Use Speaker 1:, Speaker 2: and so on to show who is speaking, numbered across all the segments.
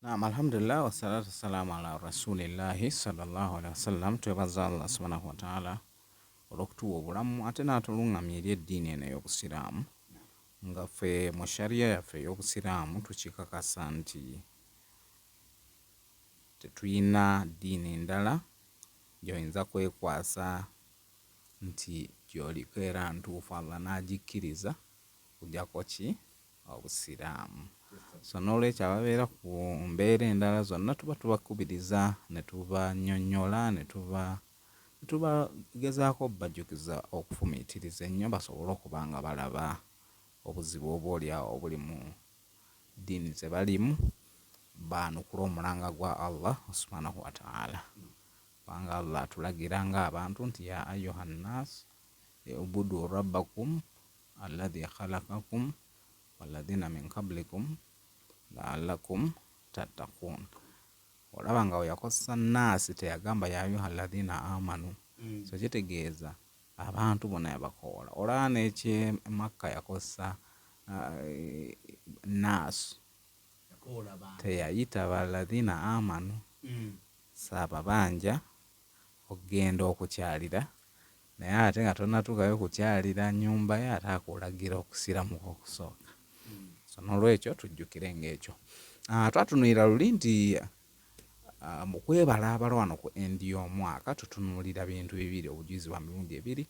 Speaker 1: Naam, alhamdulillah wassalatu wassalamu ala rasulillahi sallallahu alaihi wasallam. Twebaza Allah subhanahu wa ta'ala olw'okutuwa obulamu ate n'atuluŋŋamya eri eddiini eno ey'obusiraamu nga ffe mu shariya yaffe ey'obusiraamu tukikakasa nti tetuyina ddiini ndala gy'oyinza kwekwasa nti gy'oliko era ntuufu Allah n'agikkiriza kugyako ki obusiraamu. So n'olwekyo ababeera ku mbeera endala zonna tuba tubakubiriza ne tubannyonnyola ne tubagezaako obbajjukiza okufumiitiriza ennyo basobole okuba nga balaba obuzibu oboolyawo obuli mu ddiini ze balimu, baanukule omulanga gwa Allah subhanahu wa ta'ala. Kubanga Allah atulagira ng'abantu nti ya ayuha nnas ubudu rabbakum alladhi khalaqakum walladhina min qablikum la'allakum tattaqun. Olaba nga we yakozesa nnaasi teyagamba ya ayuha alladhina amanu. So kitegeeza abantu bonna yabakoola. Olaba n'ekyemakka yakozesa nnaasu teyayita balladhina amanu. Saababanja okugenda okukyalira naye ate nga tonnatuukayo kukyalira nnyumba ye ate akulagira okusiramuka okusooka. So n'olwekyo tujjukire ng'ekyo. Twatunuulira luli nti mu kwebalaabala wano ku endi y'omwaka tutunuulira bintu bibiri, obujulizi bwa mirundi ebiri.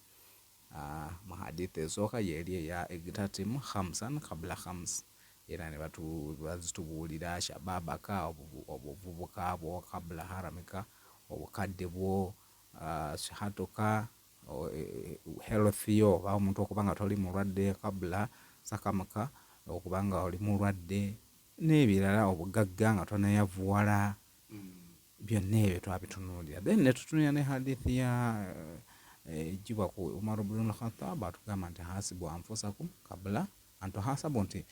Speaker 1: Mu hadithi esooka y'eri eya igtatimu khamsan qabla khams, era ne bazitubuulira shababaka, obuvubuka bwo, qabla haramika, obukadde bwo, sihatuka, health yo oba omuntu okuba nga toli mulwadde, qabla sakamaka okuba nga oli mulwadde, n'ebirala, obugagga nga tonayavuwala. Byonna ebyo twabitunuulira. Then ne tutunuulira ne hadithi ya ejibwa ku Umar ibn al-Khattab atugamba nti hasibu anfusakum qabla an tuhasabu, nti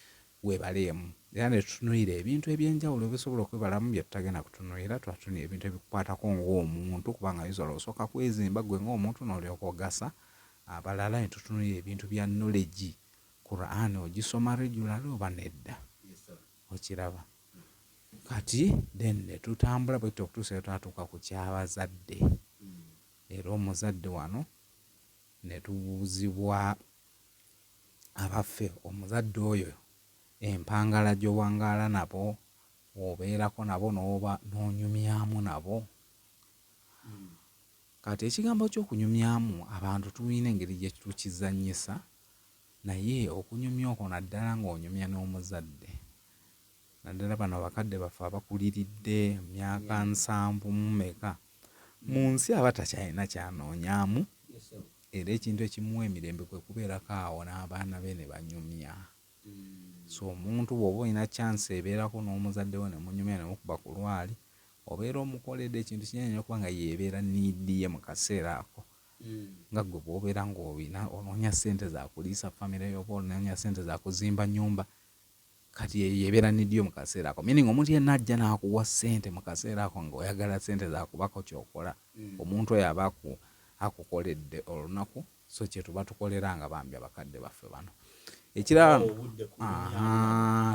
Speaker 1: weebaleemu. Era ne tutunuulira ebintu eby'enjawulo ebisobola okwebalamu bye tutagenda kutunuulira. Twatunuulira ebintu ebikukwatako ng'omuntu, kubanga bisobola osooka kwezimba gwe ng'omuntu n'olyoka ogasa abalala. Ne tutunuulira ebintu bya knowledge, Qur'an ogisoma regularly oba nedda, okiraba. Kati then ne tutambula bwetyo okutuusa twatuuka ku kyabazadde. Era omuzadde wano ne tubuuzibwa abaffe, omuzadde oyo empangala gy'owangaala nabo, obeerako nabo n'onyumyamu nabo. Kati ekigambo ky'okunyumyamu abantu tulina engeri gye tukizannyisa, naye okunyumya okwo naddala ng'onyumya n'omuzadde, naddala bano abakadde baffe abakuliridde myaka 7 mu meka, mu nsi aba takyalina kyanoonyaamu, era ekintu ekimuwa emirembe kwe kubeerako awo n'abaana be ne banyumya. So omuntu bw'oba olina chance ebeerako n'omuzadde we ne munyumya ne mukuba ku lwali, obeera omukoledde ekintu kinene nnyo kubanga yeebeera niidi ye mu kaseera ako. Nga gwe bw'obeera ng'olina onoonya ssente za kuliisa famire yo, oba onoonya ssente za kuzimba nnyumba, kati yeebeera niidi yo mu kaseera ako. Meaning omuntu yenna ajja n'akuwa ssente mu kaseera ako ng'oyagala ssente za kubako ky'okola, omuntu oyo aba akukoledde olunaku. So kye tuba tukolera nga bambi abakadde baffe bano. Ekirala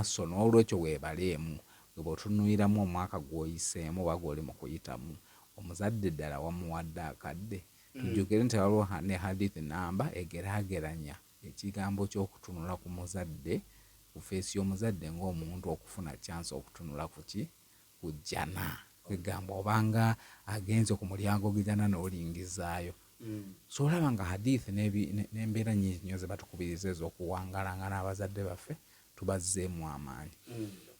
Speaker 1: so n'olwekyo weebaleemu. Gwe bw'otunuuliramu omwaka gw'oyiseemu oba gw'oli mu kuyitamu, omuzadde ddala wamuwadde akadde. Tujjukire nti waliwo ne hadithi namba egeraageranya ekigambo ky'okutunula ku muzadde, ku feesi y'omuzadde ng'omuntu okufuna chance okutunula ku ki, ku jjana. Kwegamba obanga agenze ku mulyango gw'ejjana n'olingizaayo. So olaba nga hadithi n'embeera nnyingi nnyo ze batukubiriza ez'okuwangalanga n'abazadde baffe tubazzeemu amaanyi.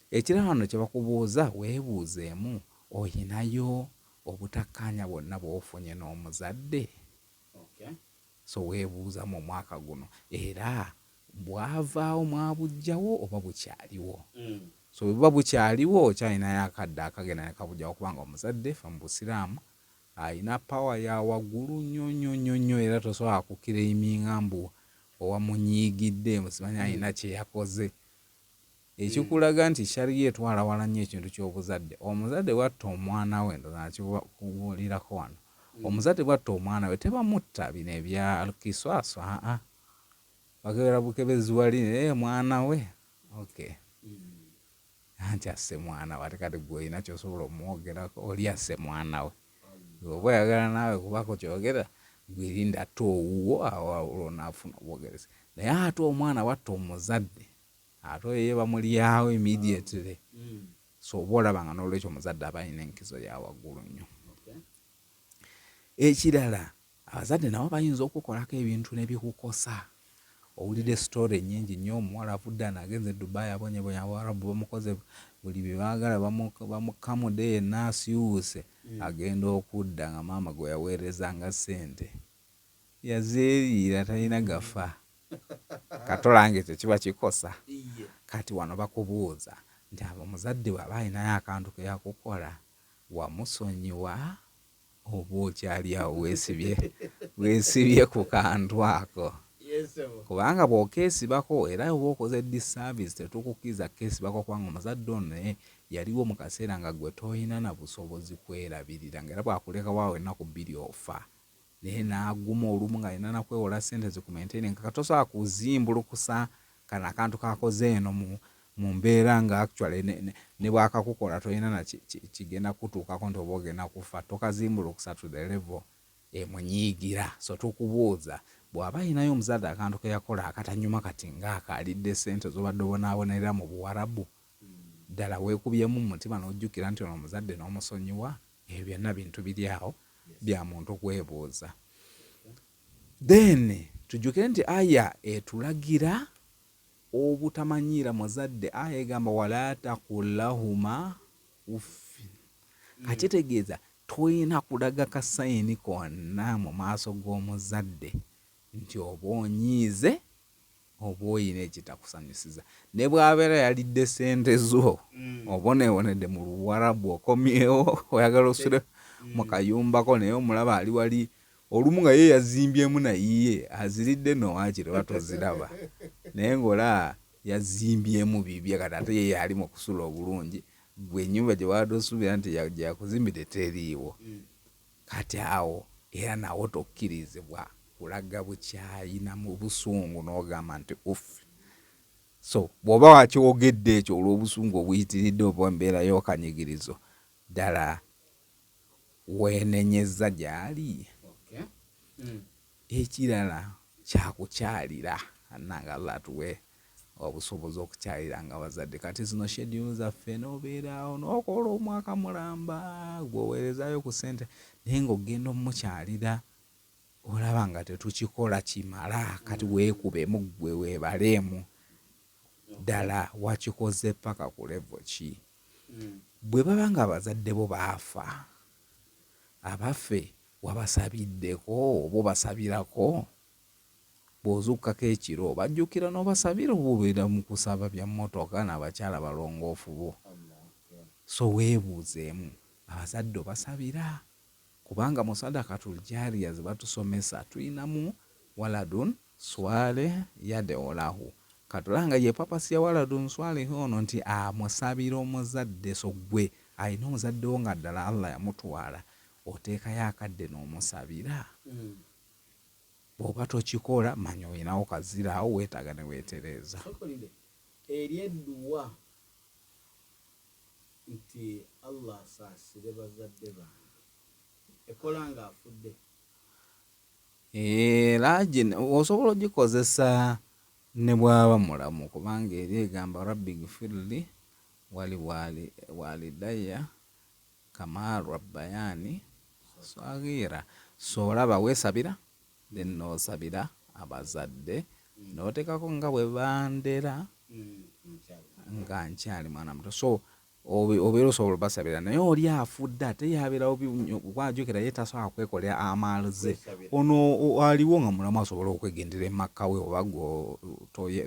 Speaker 1: Ekirala wano kye bakubuuza weebuuzeemu, oyinayo obutakkaanya bwonna bw'ofunye n'omuzadde? So weebuuza mu mwaka guno, era bwavaawo mwabuggyawo oba bukyaliwo? So bwe buba bukyaliwo okyalinayo akadde akagenda ne kabuggyawo, kubanga omuzadde ffe mu busiraamu ayina pawa ya waggulu nnyo, era tosobola kukireiminga mbu owamunyiigidde musimanyi ayina kye yakoze. Ekikulaga nti shariya etwala wala nnyo ekintu ky'obuzadde. Omuzadde bw'atta omwana we, ndoza nakikubuulirako wano, omuzadde bw'atta omwana we tebamutta bino ebya kiswaso, bakebera bukebezi wali mwana we. Okay. anti asse mwana we ate kati gwe olina ky'osobola omwogerako oli asse mwana we oba oyagala naawe kubako kyogera gwirinda ate owuwo awo olwonaafuna obwogereza naye ate omwana watta omuzadde ate oyo ye bamulyawo immediately so oba olabanga n'olwekyo omuzadde aba alina enkizo ya waggulu nnyo. Ekirala abazadde nabo bayinza okukolako ebintu ne bikukosa. Owulidde story nnyingi nnyo, omuwala avudde anagenze Dubai abonyebonya Abarabu bamukoze buli bye baagala bamukamudde yenna asyuse agenda okudda nga maama gwe yaweerezanga ssente yazeeriira talina gafa katolange tekiba kikosa. Kati wano bakubuuza nti omuzadde bw'aba alinayo akantu ke yakukola wamusonyiwa oba okyali awo weesibye ku kantu ako. Kubanga bw'okeesibako era oba okoze disservice tetukukkiriza keesibako kubanga omuzadde ono naye yaliwo mu kaseera nga gwe toyina na busobozi kwerabirira nga era bw'akuleka waawe ennaku bbiri ofa naye n'aguma olumu nga alina nakwewola ssente zikumaintaine nga katosobola kuzimbulukusa kana akantu kakoze eno mu mbeera nga actually ne bwakakukola toyina na kigenda kutuukako nti oba ogenda kufa tokazimbulukusa to the level emunyiigira. So tukubuuza bw'aba alinayo omuzadde akantu ke yakola akatanyuma kati ng'akaalidde ssente z'obadde obonaabonerera mu Buwarabu ddala weekubyemu mu mutima n'ojjukira nti ono omuzadde n'omusonyiwa, ebyo byonna bintu biri awo bya muntu kwebuuza. Then tujjukire nti aya etulagira obutamanyiira muzadde. Aya egamba wala takullahuma uffin. Kakitegeeza toyina kulaga kasayini konna mu maaso g'omuzadde nti oba onyiize oba oyina ekitakusanyusiza. Ne bw'abeera yalidde ssente zo oboneebonedde mu Luwarabu okomyewo oyagala osule mu kayumbako naye omulaba ali wali olumu nga ye yazimbyemu naye aziridde nowaakiri oba toziraba naye ng'ola yazimbyemu bibye kati ate ye yali mu kusula obulungi gwe ennyumba gye wabadde osuubira nti gyakuzimbidde teriiwo. Kati awo era nawo tokkirizibwa kulaga bukyayina mu busungu n'ogamba nti uffi. So bw'oba wakyogedde ekyo olw'obusungu obuyitiridde oba embeera y'okanyigirizo ddala weenenyezza gy'ali. Ekirala kyakukyalira annanga Allah atuwe obusobozi okukyalira nga bazadde. Kati zino schedule zaffe n'obeeraawo n'okola omwaka mulamba gw'oweerezaayo ku ssente naye ng'ogenda omukyalira olaba nga tetukikola kimala. Kati weekubemu ggwe weebaleemu ddala wakikoze paka ku level ki. Bwe baba nga abazadde bo baafa abaffe wabasabiddeko oba obasabirako bw'ozukkako ekiro bajjukira n'obasabira obubeera mu kusaba bya mmotoka n'abakyala balongoofu bo. So weebuuzeemu abazadde obasabira kubanga mu sadakatul jaariya ze batusomesa tulinamu waladun swale yadeolahu. Katulanga ye papasi ya waladun swale ono nti amusabira omuzadde. So gwe alina omuzadde wo nga ddala Allah yamutwala oteekayo akadde n'omusabira. Bw'oba tokikola manya olinawo kaziraawo weetaaga ne weetereeza.
Speaker 2: Eri edduwa nti Allah asaasire bazadde bange ekola nga afudde.
Speaker 1: Osobola ogikozesa ne bw'aba mulamu kubanga eri egamba rabbi gfirli wali walidayya kama rabbayani saghira. So olaba weesabira then n'osabira abazadde n'oteekako nga bwe bandera nga nkyali mwana muto. So obeera osobola obasabira naye oli afudde ate yabeerawo wajjukira ye tasobola kwekolera amaali ze. Ono aliwo nga mulamu asobola okwegendera emakka we oba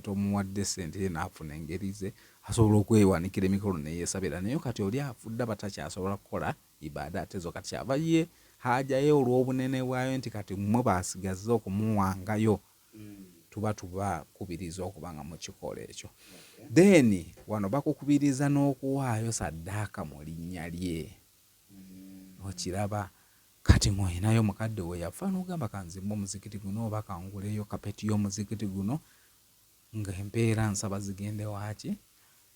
Speaker 1: tomuwadde ssente ye n'afuna engeri ze asobola okwewanikira emikolo neyeesabira. Naye kati oli afudde abatakyasobola kukola ibaada ate zo kati kyava ye hajayo olw'obunene bwayo nti kati mmwe baasigaza okumuwangayo tuba kubiriza okubanga mu kikola ekyo. Then wano bakukubiriza n'okuwaayo saddaaka mu linnya lye. Okiraba kati ng'olinayo mukadde we yafa n'ogamba kanzimbe omuzikiti guno oba kanguleyo kapeti y'omuzikiti guno ng'empeera nsaba zigende waaki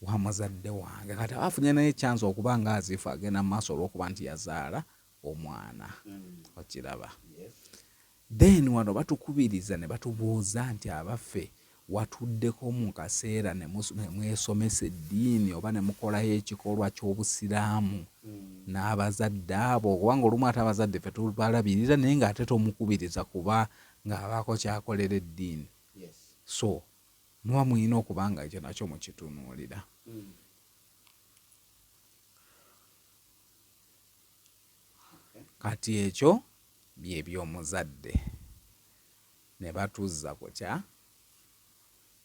Speaker 1: wa muzadde wange kati afunye naye chance okuba nga azifu agenda mu maaso olw'okuba nti yazaala omwana okiraba. Then wano batukubiriza ne batubuuza nti abaffe watuddeko mu kaseera ne mwesomesa eddiini oba ne mukolayo ekikolwa ky'obusiraamu n'abazadde abo, kubanga olumu ate abazadde ffe tubalabirira naye ng'ate tomukubiriza kuba ng'abaako kyakolera eddiini. So muba mulina okuba nga ekyo nakyo mukitunuulira. Kati ekyo bye by'omuzadde. Ne batuzza ku kya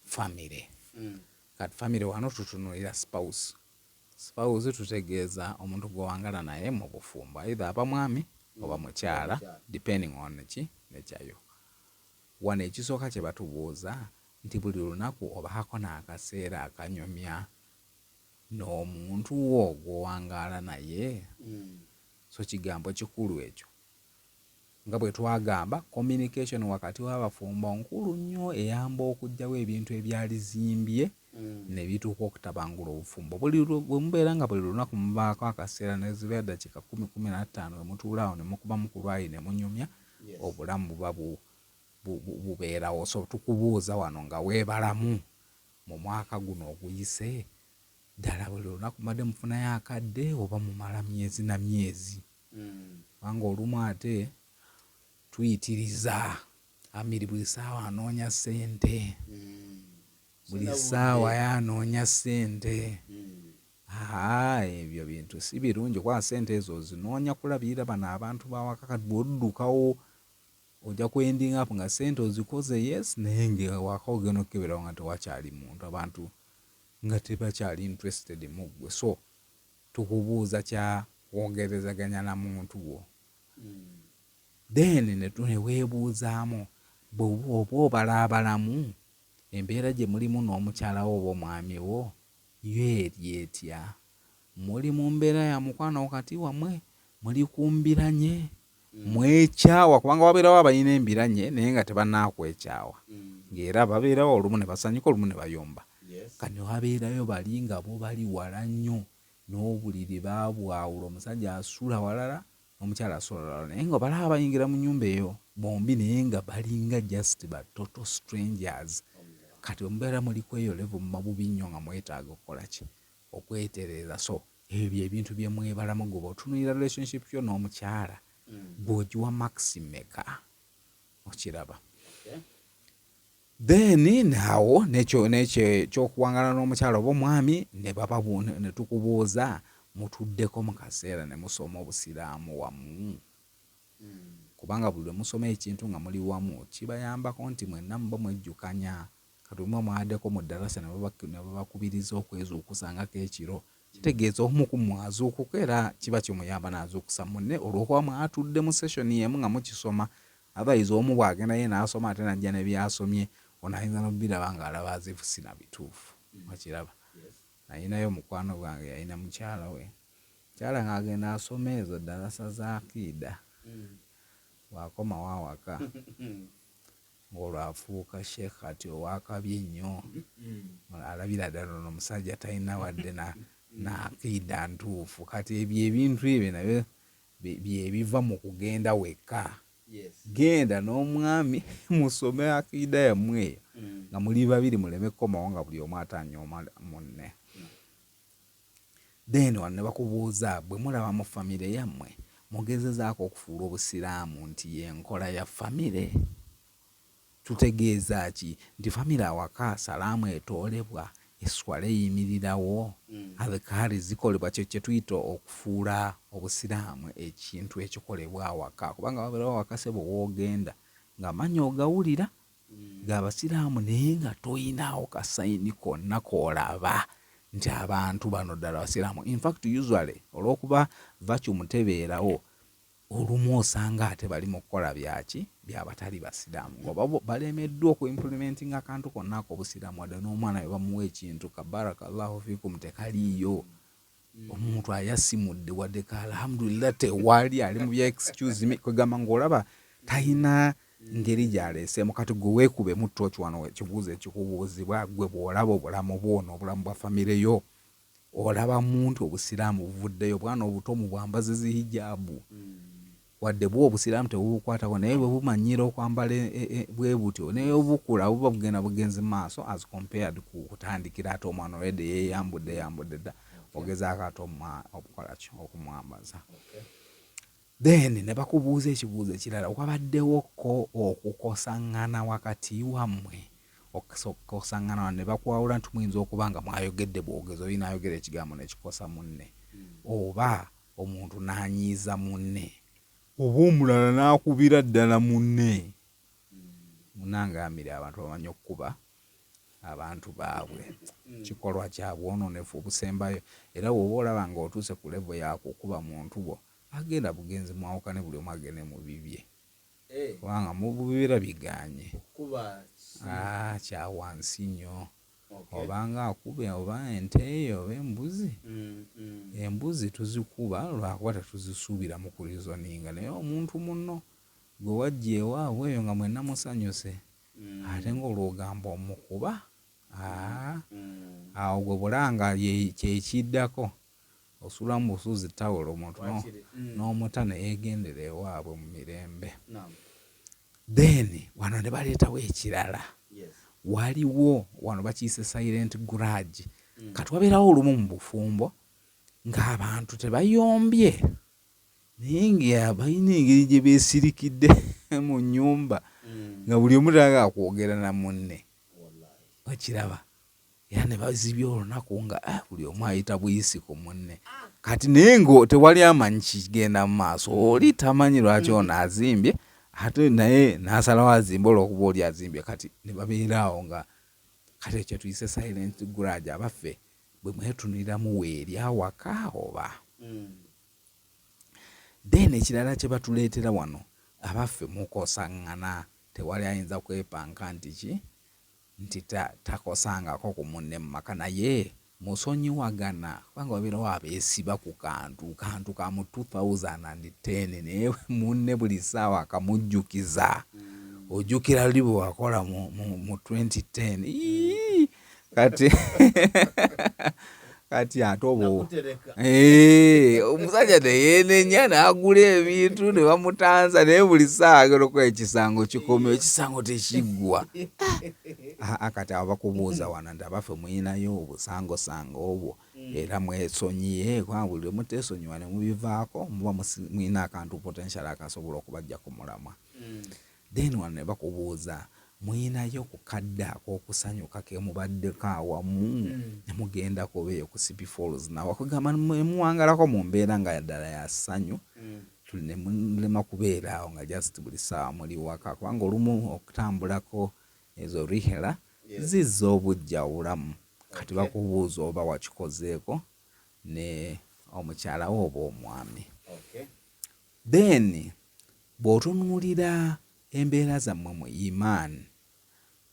Speaker 1: famire. Kati famire wano tutunuulira spouse. Spouse tutegeeza omuntu gwe wangala naye mu bufumbo, either aba mwami oba mukyala, depending on nekyayo. Wano ekisooka kye batubuuza nti buli lunaku obaako n'akaseera akanyumya n'omuntu wo gw'owangaala naye. So kigambo kikulu ekyo. Nga bwe twagamba communication wakati w'abafumbo nkulu nnyo eyamba okuggyawo ebintu ebyalizimbye ne bituuka okutabangula obufumbo. Bwe mubeera nga buli lunaku mubaako akaseera ne zibeera ddakiika 10-15 we mutuulaawo ne mukubamu ku lwayi ne munyumya, obulamu buba bubeerawo. So tukubuuza wano nga weebalamu mu mwaka guno oguyise, ddala buli lunaku mbadde mufunayo akadde oba mumala myezi na myezi? Kubanga olumu ate tuyitiriza Amiri buli ssaawa anoonya ssente, buli ssaawa yanoonya ssente. Ebyo bintu si birungi kuba ssente ezo zinoonya kulabirira bano abantu bawaka. Kati bw'oddukawo ojja kwendinga apo nga ssente ozikoze yes, naye ng'ewaka ogenda okukeberawo nga tewakyali muntu, abantu nga tebakyali interested mu ggwe. So tukubuuza kya kwongerezaganya na muntu wo. Then ne weebuuzaamu bw'oba obalaabalamu embeera gye mulimu n'omukyala wo oba omwami wo yo eri etya? Muli mu mbeera ya mukwano wakati wammwe, muli kumbiranye, mwekyawa, kubanga wabeerawo abalina embiranye naye nga tebanakwekyawa, ng'era babeerawo olumu ne basanyuka olumu ne bayomba. Kati wabeerayo bali nga bo bali wala nnyo, n'obuliri babwawula, omusajja asula walala n'omukyala asula walala, naye nga balaba bayingira mu nnyumba eyo bombi naye nga balinga just ba total strangers. Kati omubeera muli ku eyo level muba bubi nnyo nga mwetaaga okukola ki? Okwetereeza. So ebyo ebintu bye mwebalamu gwe bw'otunuulira relationship yo n'omukyala bw'ogiwa maximeka okiraba. Then naawo nekyo ky'okuwangala n'omukyala oba omwami ne tukubuuza mutuddeko mu kaseera ne musoma obusiraamu wamu. Kubanga buli lwe musoma ekintu nga muli wamu kibayambako nti mwenna muba mwejjukanya. Kati omwe mwaddeko mu ddarasa ne babakubiriza okwezuukusa ngako ekiro, kitegeeza omu ku mwazuukuka era kiba kimuyamba n'azuukusa munne olw'okuba mwatudde mu session y'emu nga mukisoma. Otherwise omu bw'agenda ye n'asoma ate n'ajja ne byasomye, ono ayinza n'obiraba ng'alaba azifu si na bituufu. Okiraba. Ayinayo mukwano gwange yalina mukyala we. Mukyala ng'agenda asoma ezo ddarasa za akiida. Bw'akomawo awaka ng'olwo afuuka sheekh kati owakabi ennyo. Alabira ddala ono omusajja talina wadde na akiida ntuufu. Kati ebyo ebintu ebyo nabyo bye biva mu kugenda wekka. Genda n'omwami musome akiida yammwe nga muli babiri muleme kukomawo nga buli omu atanyooma munne. Then wano ne bakubuuza bwe mulaba mu famire yammwe mugezezaako okufuula obusiraamu nti y'enkola ya famire. Tutegeeza ki? Nti famire awaka salaamu etoolebwa, eswala eyimirirawo, adhikaari zikolebwa, kye tuyita okufuula obusiraamu ekintu ekikolebwa awaka. Kubanga wabeerawo awaka ssebo w'ogenda ng'amanyi ogawulira g'abasiraamu naye nga toyinaawo kasayini konna k'olaba nti abantu bano ddala basiraamu. In fact usually olw'okuba vacuum mutebeerawo, olumu osanga ate bali mu kukola byaki byabatali basiraamu ngoba balemeddwa okuimplementinga akantu konna ak'obusiraamu wadde n'omwana we bamuwa ekintu kabarakallahu fikum tekaliiyo. Omuntu ayasimudde wadde ka alhamdulillah tewali ali mu bya excuse me, kwegamba ng'olaba talina ngeri gyaleeseemu. Kati gwe weekube mu ttooki wano ekibuuzo ekikubuuzibwa, gwe bw'olaba obulamu bwono obulamu bwa famire yo olaba muntu obusiraamu buvuddeyo, bwana obuto mu bwambazi hijaabu wadde bwo obusiraamu tebubukwatako naye bwe bumanyira okwambala bwe butyo naye obukula buba bugenda bugenzi maaso as compared ku kutandikira ate omwana olwedde yeyambudde dda ogezaako ate okukola ki okumwambaza. Then ne bakubuuza ekibuuzo ekirala, wabaddewoko okukosaŋŋana wakati wammwe, okukosaŋŋana ne bakwawula nti muyinza okuba nga mwayogedde bwogezi, olina ayogera ekigambo nekikosa munne, oba omuntu n'anyiiza munne, oba omulala n'akubira ddala munne. Munnange amiri abantu bamanyi okukuba abantu baabwe, kikolwa kya bwononefu obusembayo, era bw'oba olaba nga otuuse ku levo yakukuba muntu bwo agenda bugenzi mwawukane buli omu agende mu bibye kubanga mu bibeera biganye kya wansi nnyo. Obanga akuba oba ente eyo oba embuzi, embuzi tuzikuba lwakuba tetuzisuubira mu kurizoninga, naye omuntu munno gwe wajja ewaabwe eyo nga mwenna musanyuse ate ng'olwogamba omukuba, awo gwe bulanga kyekiddako osula mu busuuzi tawolo omuntu n'omuta ne yeegendera ewaabwe mu mirembe. Then wano ne baleetawo ekirala, waliwo wano bakiyise silent grudge. Kati wabeerawo olumu mu bufumbo ng'abantu tebayombye naye nga balina engeri gye beesirikidde mu nnyumba nga buli omu talaga kwogera na munne, okiraba, era ne bazibya olunaku nga buli omu ayita buyisi ku munne. Kati naye nga tewali amanyi kigenda mu maaso, oli tamanyi lwaki ono azimbye ate naye n'asalawo azimbe olw'okuba oli azimbye. Kati ne babeeraawo nga kati ekyo tuyise silent grudge. Abaffe bwe mwetunuliramu weeri awaka oba. Then ekirala kye batuleetera wano, abaffe mukosaŋŋana, tewali ayinza kwepanka nti takosangako ku munne mu maka, naye musonyiwagana kubanga wabeerawo abeesiba ku kantu ka mu 2010 naye munne buli ssaawa akamujjukiza. Ojjukira luli bwe wakola mu 2010 kati ate obwo omusajja teyeenenya n'agula ebintu ne bamutanza, naye buli ssaawa agenda okukola ekisango kikomeo, ekisango tekiggwa. Kati abo bakubuuza wano nti abaffe muyinayo obusangosango obwo era mwesonyiye, kubanga buli lwe muteesonyiwa ne mubivaako muba muyina akantu potential akasobola okubajja ku mulamwa. Then wano ne bakubuuza muyinayo ku kadde ak'okusanyuka ke mubaddeko awamu ne mugendako beeyo ku City Falls nawe kugamba muwangalako mu mbeera nga ddala ya ssanyu, ne mulema kubeera awo nga just buli ssaawa muli waka, kubanga olumu okutambulako ezo rihera zizza obujja obulamu. Kati bakubuuza oba wakikozeeko ne omukyala wo oba omwami. Then bw'otunuulira embeera zammwe mu imaani,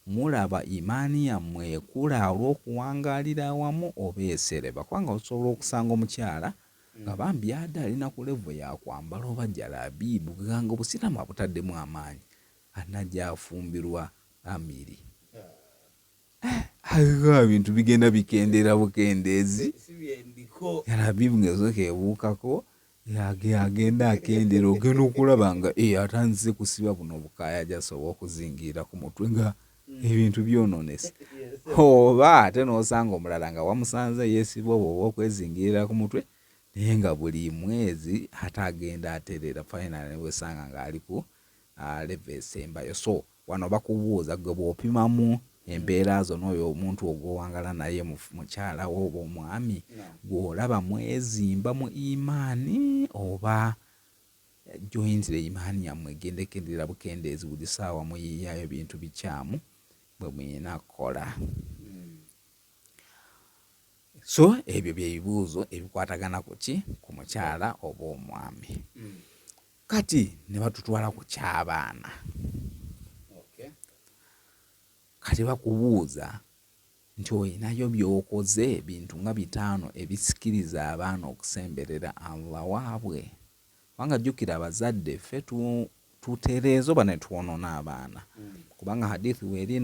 Speaker 1: mulaba imaani yammwe ekula olw'okuwangaalira awamu oba esereba, kubanga osobola okusanga omukyala nga bambi adde alina ku levo yakwambala oba jalabibu ganga obusiraamu abutaddemu amaanyi, anajja afumbirwa amiri. Ebintu bigenda bikendera bukendeezi, jalabibu ng'ezooka ebuukako agenda akendera, ogenda okulaba nga atanzise kusiba buno obukaaya gy'asobola okuzingira ku mutwe nga ebintu byonoonese. Oba ate n'osanga omulala nga wamusanze yeesiba oba okwezingirira ku mutwe naye nga buli mwezi ate agenda aterera finally ne wesanga ng'ali ku level esembayo. So wano bakubuuza gwe bw'opimamu embeera zo n'oyo omuntu ogwowangala naye mukyala wo oba omwami, gw'olaba mwezimba mu imaani oba jointire imaani yammwe egenda ekendera bukendeezi buli ssaawa muyiyayo ebintu bikyamu bwe muyina kukola. So ebyo byebibuuzo ebikwatagana ku ki? Ku mukyala oba omwami. Kati ne batutwala ku ky'abaana. Kati bakubuuza nti oyinayo by'okoze bintu nga 5 ebisikiriza abaana okusemberera Allah waabwe. Kubanga jjukira abazadde ffe tutereeza oba ne twonoona abaana kubanga hadithi weeri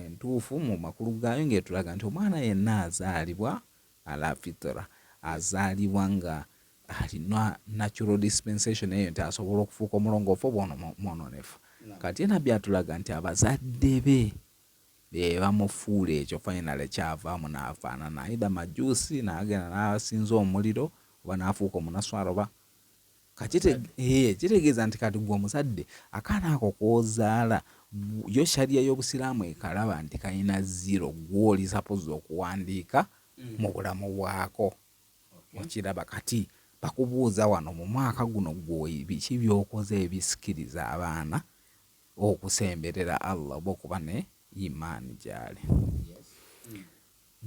Speaker 1: entuufu mu makulu gaayo ng'etulaga nti omwana yenna azaalibwa ala fitra, azaalibwa nga alina natural dispensation eyo nti asobola okufuuka omulongoofu oba omwononefu. Kati nabbi atulaga nti abazadde be bamufuula ekyo finally kyavaamu n'afaanana aida majusi n'agenda n'asinza omuliro oba n'afuuka omunaswala oba kitegeeza nti kati gwe omuzadde akaana ako k'ozaala yo shariya y'obusiraamu ekalaba nti kalina 0 gw'oli suppose okuwandiika mu bulamu bwako. Okiraba kati bakubuuza wano mu mwaka guno gwe biki by'okoze ebisikiriza abaana okusemberera Allah oba okuba ne imaani gyali.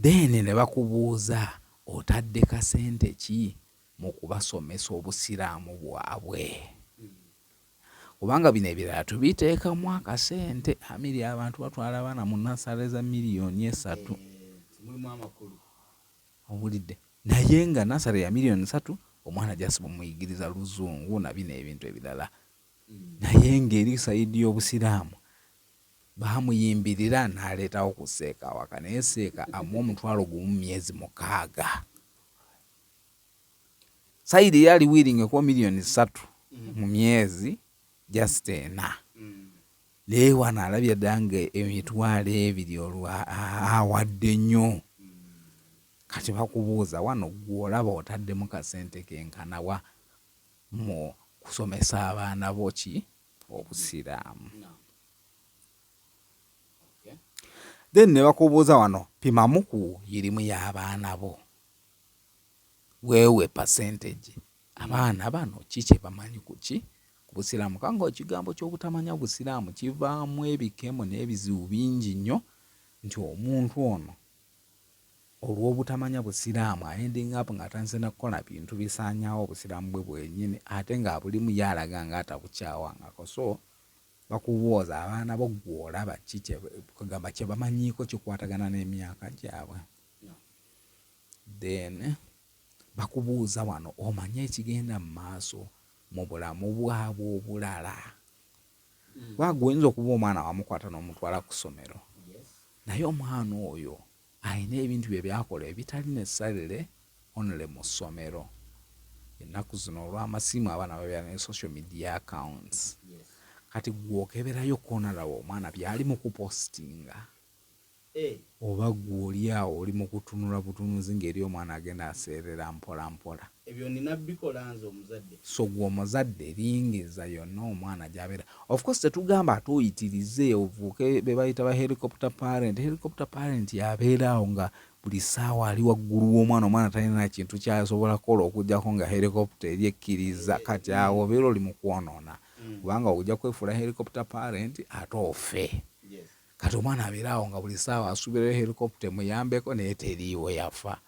Speaker 1: Then ne bakubuuza otadde kasente ki mu kubasomesa obusiraamu bwabwe, kubanga bino ebirala tubiteekamu akasente. Amiri abantu batwala abaana mu nasale za miliyoni 3 owulidde, naye nga nasale ya miliyoni 3 omwana jasiba muyigiriza luzungu na bino ebintu ebirala, naye ng'eri sayidi y'obusiraamu bamuyimbirira n'aleetawo ku seeka awaka, naye seeka amuwa omutwalo gumu myezi 6. Sayidi yali willing okuwa miliyoni 3 mu myezi just 4. Naye wano alabye ddala nga emitwalo 2 awadde nnyo. Kati bakubuuza wano gw'olaba otaddemu kasente kenkanawa mu kusomesa abaana bo ki obusiraamu. Then ne bakubuuza wano pimamu ku yirimu y'abaana bo, weewe percentage abaana bano ki kye bamanyi ku ki ku busiraamu. Kanga ekigambo ky'obutamanya busiraamu kivaamu ebikemo n'ebizibu bingi nnyo, nti omuntu ono olw'obutamanya busiraamu ayendinga apo ng'atandise nakukola bintu bisaanyaawo obusiraamu bwe bwennyini, ate ng'abulimu yalaga nga atabukyawangako. So bakubuuza abaana bo gw'olaba ki kugamba kye bamanyiiko kikwatagana n'emyaka gyabwe. Then bakubuuza wano omanye ekigenda mu maaso mu bulamu bwabwe obulala. Wagwe oyinza okuba omwana wamukwata n'omutwala ku ssomero, naye omwana oyo alina ebintu bye byakola ebitali necessarily only mu ssomero. Ennaku zino olw'amasimu abaana babeera ne social media accounts. Kati gw'okeberayo konalaba omwana byali mu kupostinga, oba gw'oli awo oli mu kutunula butunuzi ng'eri omwana agenda aseerera mpola mpola.
Speaker 2: Ebyo nina bikola nze omuzadde.
Speaker 1: So gwe omuzadde lingiza yonna omwana gy'abeera. Of course tetugamba atoyitirize ovuuke be bayita ba helicopter parent. Helicopter parent yabeera awo nga buli ssaawa ali waggulu w'omwana, omwana talina kintu kyasobola kukola okuggyako nga helicopter eri ekkiriza. Kati awo obeera oli mu kwonoona, kubanga ojja kwefuula helicopter parent ate ofe. Kati omwana abeera awo nga buli ssaawa asuubirayo helicopter emuyambeko naye teriiwo yafa.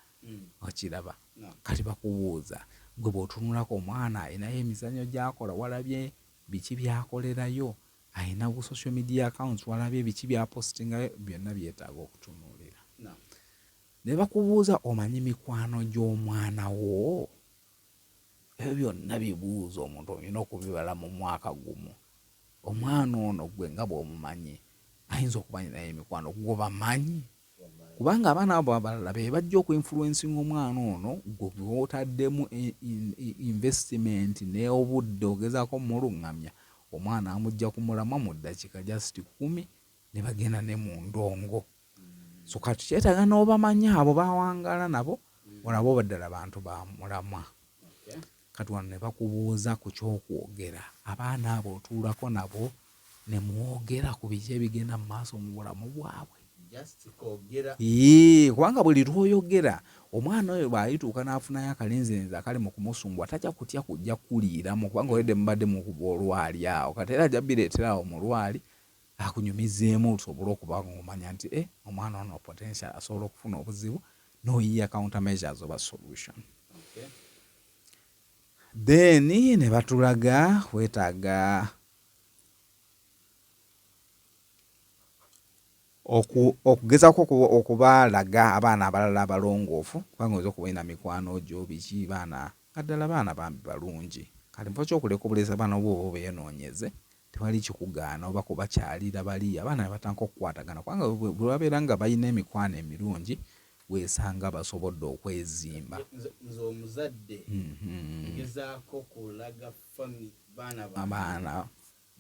Speaker 1: Okiraba. Kati bakubuuza gwe bw'otunulako omwana ayinayo emizannyo gy'akola, walabye biki by'akolerayo, ayina bu social media accounts, walabye biki by'apostingayo, byonna byetaaga okutunuulira. Ne bakubuuza omanyi mikwano gy'omwana wo, ebyo byonna bibuuzo omuntu olina okubibala mu mwaka gumu. Omwana ono gwe nga bw'omumanyi ayinza okumanya naye emikwano gwe bamanyi, kubanga abaana abo abalala be bajja okuinfluencinga omwana ono gwe gw'otaddemu investment n'obudde ogezaako muluŋŋamya, omwana amujja kumulamwa mu ddakiika just 10 ne bagenda ne mu ndongo. So kati kyetaaga n'obamanya abo bawangaala nabo olabo baddala bantu ba mulamwa. Kati wano ne bakubuuza ku kyokwogera, abaana abo otuulako nabo ne mwogera ku biki ebigenda mu maaso mu bulamu bwabwe. Kubanga buli lw'oyogera omwana oyo bw'alituuka n'afunayo akalinzirinzi akali mu kumusumbwa tajja kutya kujja kuliiramu, kubanga olwedde mubadde mukuba olwali awo. Kati era ajja bireetera awo mu lwali akunyumizeemu osobole okuba ng'omanya nti omwana ono potential asobola okufuna obuzibu, n'oyiya counter measures oba solution. Then ne batulaga weetaaga okugezaako okubalaga abaana abalala abalongoofu, kubanga oyinza okuba olina mikwano gyo biki baana kaddala baana bambi balungi, kati mpo ky'okulekobuleza bano bo beenoonyeze tewali kikugaana oba kubakyalira bali abaana ne batandika okukwatagana kubanga bwe babeera nga balina emikwano emirungi weesanga basobodde okwezimba.
Speaker 2: Nze omuzadde ngezaako kulaga
Speaker 1: abaana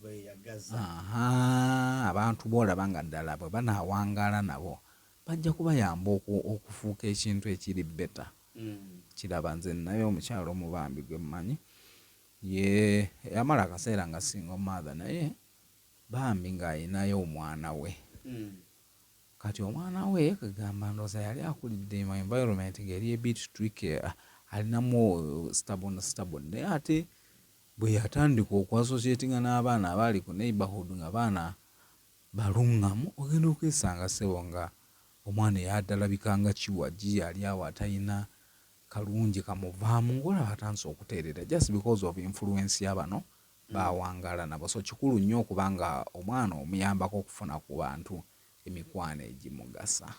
Speaker 2: beyagaza
Speaker 1: abantu boolaba nga ddala bwe banaawangaala nabo bajja kubayamba okufuuka ekintu ekiri beta. Kiraba nze naye omukyalo omubambi gwe mmanyi ye yamala akaseera nga single mother naye bambi ng'ayinayo omwana we. Kati omwana we kagamba ndooza yali akulidde mu environment ng'eri a bit tricky, alinamu stable naye ate bwe yatandika okwassociatinga n'abaana abaali ku neighborhood nga baana balungamu ogenda okwesanga ssebo nga omwana eyadalabika nga kiwagi yali awo atalina kalungi kamuvaamu ng'olaba atandise okuteerera just because of influence y'abano bawangaala nabo. So kikulu nnyo okuba nga omwana omuyambako okufuna ku bantu emikwano egimugasa.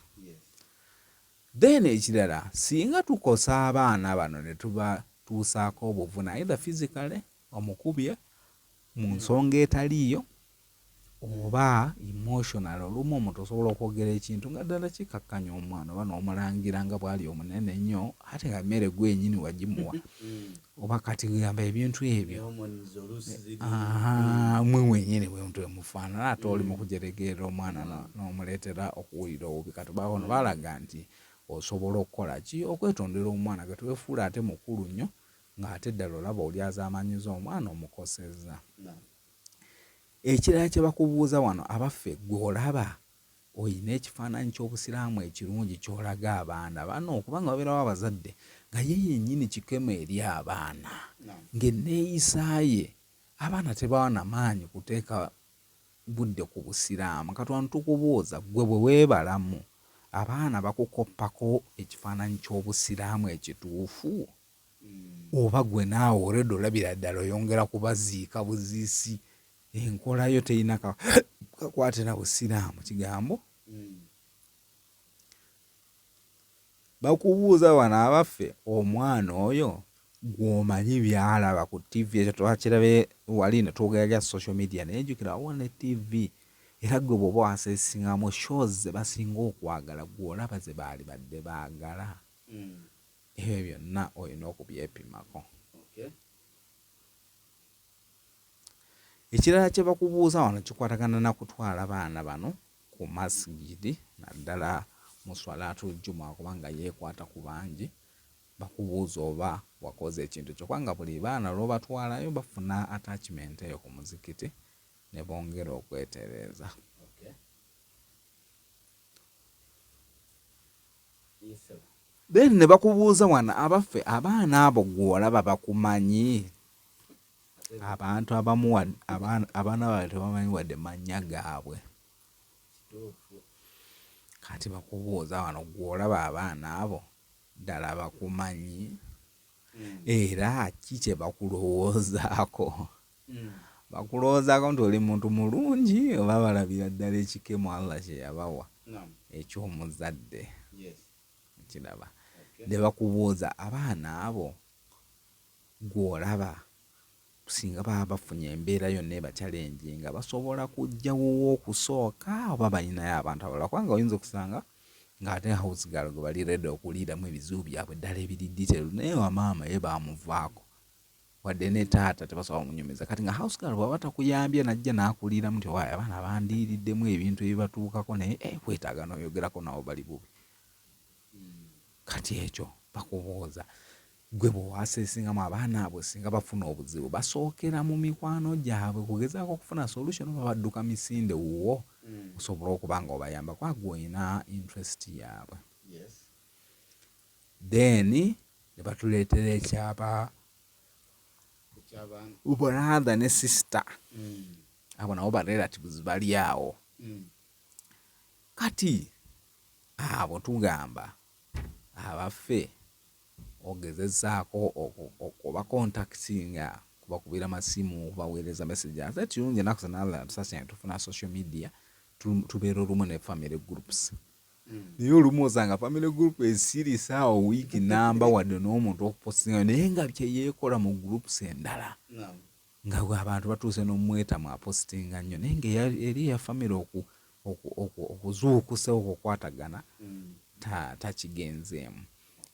Speaker 1: Then ekirala singa tukosa abaana bano ne tubatuusaako obuvuna either physically omukubye mu nsonga etaliiyo oba emotional olumu omuntu osobola okwogera ekintu nga ddala kikakkanya omwana oba n'omulangira nga bw'ali omunene nnyo ate nga mmere gwenyini wagimuwa oba kati gamba ebintu ebyo mwe wenyini bwe muntu emufaanana ate oli mu kujeregerera omwana n'omuleetera okuwulira obubi. Kati bawono balaga nti osobola okukola ki okwetondera omwana ge twefuula ate mukulu nnyo ng'ate ddala olaba oli azaamanyiza omwana omukosezza. Ekirala kye bakubuuza wano abaffe gwe olaba oyina ekifaananyi ky'obusiraamu ekirungi ky'olaga abaana bano kubanga babeerawo abazadde nga ye yennyini kikemo eri abaana ng'enneeyisaaye abaana tebawana maanyi kuteeka budde ku busiraamu. Kati wano tukubuuza gwe bwe weebalamu abaana bakukoppako ekifaananyi ky'obusiraamu ekituufu oba gwe naawe olwedde olabira ddala oyongera kubaziika buziisi enkolayo terina kakwatira busiraamu kigambo. Bakubuuza wano abaffe omwana oyo gw'omanyi byalaba ku TV ekyo twakirabe wali ne twogerera social media naye jjukira wawo ne TV era gwe bw'oba waseesingamu shows ze basinga okwagala gw'olaba ze baali badde baagala. Ebyo byonna olina okubyepimako. Ekirala kye bakubuuza wano kikwatagana na kutwala baana bano ku masigidi naddala mu swalaatul Jumu'a kubanga yeekwata ku bangi. Bakubuuza oba wakoze ekintu kyo kubanga buli baana lw'obatwalayo bafuna attachment eyo ku muzikiti ne bongera okwetereeza. Then ne bakubuuza wano abaffe abaana abo gw'olaba bakumanyi abantu abamu abaana baabwe tebamanyi wadde mannya gaabwe. Kati bakubuuza wano gw'olaba abaana abo ddala bakumanyi era ki kye bakulowoozaako? Bakulowoozaako nti oli muntu mulungi oba balabira ddala ekikemo Allah kye yabawa eky'omuzadde. Kiraba ne bakubuuza abaana abo gw'olaba singa baba bafunye embeera yonna ebakyalengye nga basobola kujjawo okusooka oba balinayo abantu abalala kubanga oyinza okusanga ng'ate house girl gwe bali redde okuliiramu ebizibu byabwe ddala ebiri detail naye wamaama ye baamuvaako wadde ne taata tebasobola munyumiza. Kati nga house girl bw'aba takuyambye najja n'akuliiramu nti waayo abaana bandiiriddemu ebintu ebibatuukako naye kwetaaga n'oyogerako nabo bali bubi. Kati ekyo bakubuuza gwe bw'owaseesingamu abaana abo singa bafuna obuzibu basookera mu mikwano gyabwe kugezaako okufuna solution oba badduka misinde wuwo osobola okuba nga obayamba kwa gwe olina interest yaabwe. Then ne batuleetera ekyapa brother ne sister abo nabo ba relatives bali awo. Kati abo tugamba abaffe ogezezaako okuba contactinga kubakubira masimu kubaweereza message ate kirungi ennaku zino tusasanya tufuna social media tubeera olumu ne family groups naye olumu osanga family group esirisa awo wiiki namba wadde n'omuntu okupostinga naye nga kyeyeekola mu groups endala nga abantu batuuse n'omwetamu apostinga nnyo naye nga eri ya family okuzuukusa okukwatagana takigenzeemu.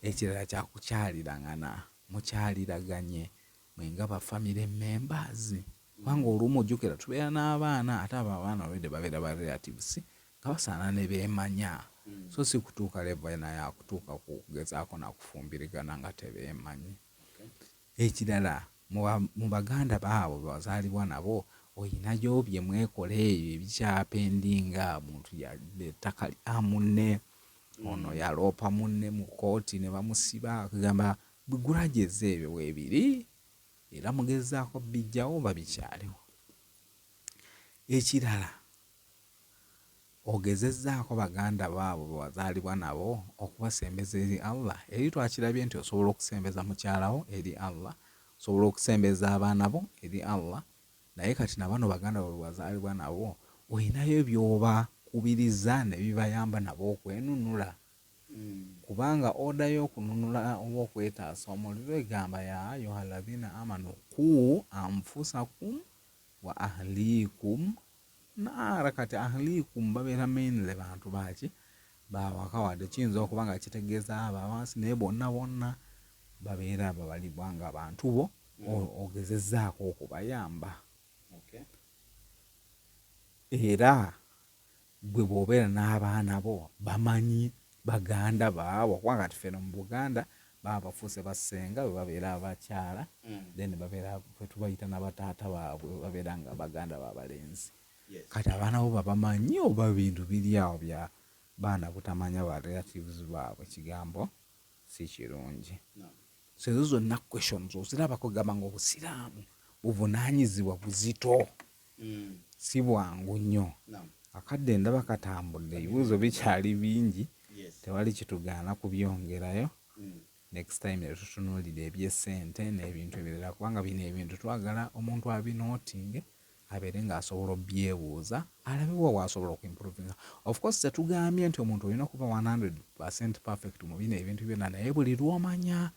Speaker 1: Ekirala kyakukyaliragana mukyaliraganye mwenga ba family members kubanga olumu ojjukira tubeera n'abaana ate abo abaana olwedde babeera ba relatives nga basaana ne beemanya so si kutuuka level naye akutuuka kugezaako nakufumbirigana nga tebeemanyi. Ekirala mu baganda baabo bazaalibwa nabo oyinayo bye mwekole ebyo ebikyapendinga omuntu ettaka lya munne ono yaloopa munne mu kooti ne bamusiba kugamba bigurageze ebyo weebiri era mugezaako bijjawo oba bikyaliwo. Ekirala ogezezzaako baganda baabo bewazaalibwa nabo okubasembeza eri Allah eri twakirabye nti osobola okusembeza mukyalawo eri Allah osobola okusembeza abaana bo eri Allah naye kati nabano baganda bo bewazaalibwa nabo oyinayo byoba kubiriza ne bibayamba nabo okwenunula kubanga oda y'okununula oba okwetaasa omuliro egamba ya ayuha alladhina amanu qu anfusakum wa ahlikum naara. Kati ahlikum babeera mainly bantu baki bawaka wadde kiyinza okuba nga kitegeeza abo awansi naye bonna babeera babalibwa nga abantu bo ogezezzaako okubayamba. Era gwe bw'obeera n'abaana bo bamanyi baganda baabo kubanga kati ffe mu Buganda baba bafuuse bassenga bwe babeera abakyala then babeera bwe tubayita n'abataata baabwe babeera nga baganda babalenzi. Kati abaana bo babamanyi oba bintu biri awo bya baana butamanya ba relatives baabwe kigambo si kirungi. So ezo zonna questions ozirabako gamba nga obusiraamu buvunaanyizibwa buzito si bwangu nnyo. Akadde ndaba katambudde ebibuuzo bikyali bingi tewali kitugaana kubyongerayo. Next time netutunuulira eby'essente n'ebintu ebirala kubanga bino ebintu twagala omuntu abinootinge abeere ng'asobola obyebuuza alabibwa bw'asobola okuimprovinga. Of course tetugambye nti omuntu olina okuba 100% perfect mu bino ebintu byonna naye buli lw'omanya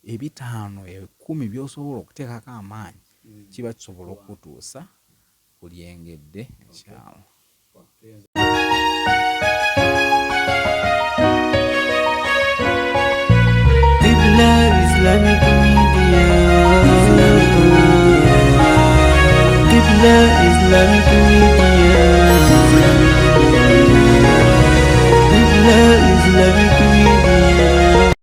Speaker 1: 5 10 by'osobola okuteekako amaanyi kiba kisobola okutuusa ku lyengedde ekyalo.
Speaker 3: Qibla Islamic Media. Qibla Islamic Media.